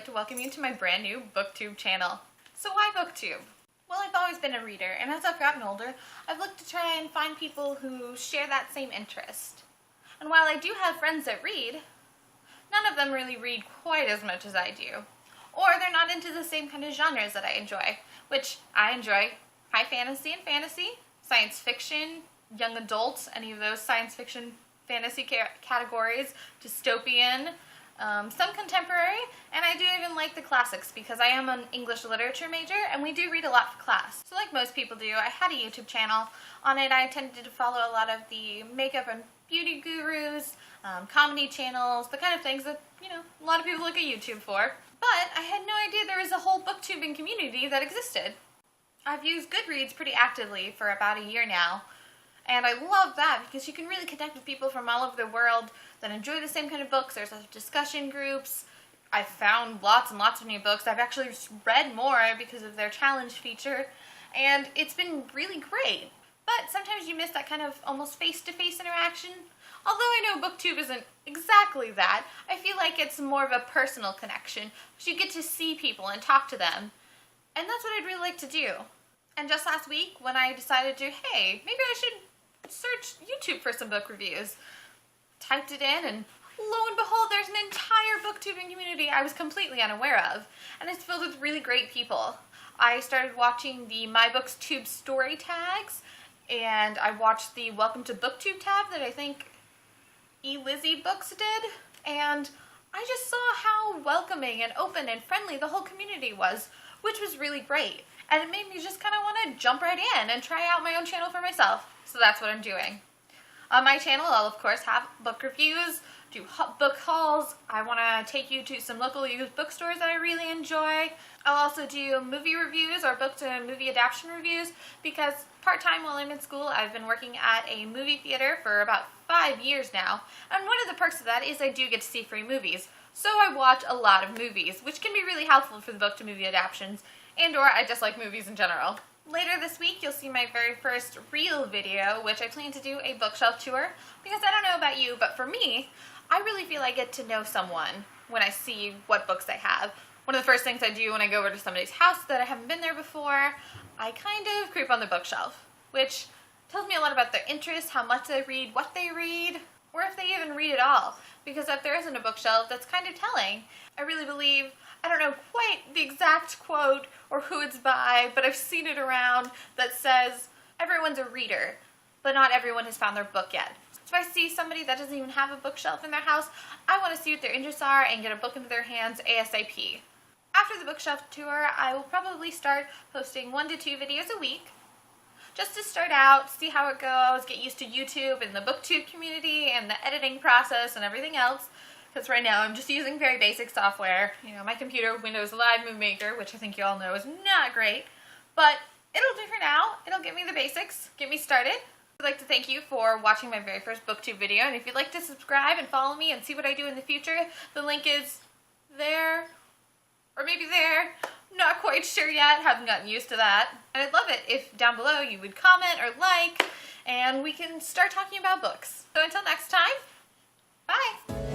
like to welcome you to my brand new BookTube channel. So why BookTube? Well, I've always been a reader, and as I've gotten older, I've looked to try and find people who share that same interest. And while I do have friends that read, none of them really read quite as much as I do. Or they're not into the same kind of genres that I enjoy, which I enjoy high fantasy and fantasy, science fiction, young adult, any of those science fiction fantasy categories, dystopian, some contemporary, and I do even like the classics because I am an English literature major and we do read a lot for class. So like most people do, I had a YouTube channel. On it I tended to follow a lot of the makeup and beauty gurus, comedy channels, the kind of things that, a lot of people look at YouTube for. But I had no idea there was a whole booktubing community that existed. I've used Goodreads pretty actively for about a year now, and I love that because you can really connect with people from all over the world that enjoy the same kind of books. There's discussion groups. I've found lots and lots of new books. I've actually read more because of their challenge feature, and it's been really great. But sometimes you miss that kind of almost face-to-face interaction. Although I know BookTube isn't exactly that, I feel like it's more of a personal connection, so you get to see people and talk to them. And that's what I'd really like to do. And just last week, when I decided to, hey, maybe I should search YouTube for some book reviews, typed it in, and lo and behold, there's an entire booktubing community I was completely unaware of. And it's filled with really great people. I started watching the My BooksTube story tags, and I watched the Welcome to BookTube tab that I think Lizzie Books did, and I just saw how welcoming and open and friendly the whole community was, which was really great. And it made me just kind of want to jump right in and try out my own channel for myself. So that's what I'm doing. On my channel, I'll of course have book reviews, do book hauls. I want to take you to some local used bookstores that I really enjoy. I'll also do movie reviews or book to movie adaptation reviews because part-time while I'm in school, I've been working at a movie theater for about 5 years now. And one of the perks of that is I do get to see free movies. So I watch a lot of movies, which can be really helpful for the book to movie adaptations, and or I just like movies in general. Later this week, you'll see my very first real video, which I plan to do a bookshelf tour, because I don't know about you, but for me, I really feel I get to know someone when I see what books they have. One of the first things I do when I go over to somebody's house that I haven't been there before, I kind of creep on the bookshelf, which tells me a lot about their interests, how much they read, what they read, or if they even read at all. Because if there isn't a bookshelf, that's kind of telling. I really believe, I don't know quite the exact quote or who it's by, but I've seen it around that says, everyone's a reader, but not everyone has found their book yet. So if I see somebody that doesn't even have a bookshelf in their house, I want to see what their interests are and get a book into their hands ASAP. After the bookshelf tour, I will probably start posting 1 to 2 videos a week, just to start out, see how it goes, get used to YouTube and the BookTube community and the editing process and everything else. Because right now I'm just using very basic software. My computer, Windows Live Movie Maker, which I think you all know is not great. But it'll do for now. It'll give me the basics, get me started. I'd like to thank you for watching my very first BookTube video. And if you'd like to subscribe and follow me and see what I do in the future, the link is there, or maybe there. Not quite sure yet, haven't gotten used to that. And I'd love it if down below you would comment or like, and we can start talking about books. So until next time, bye!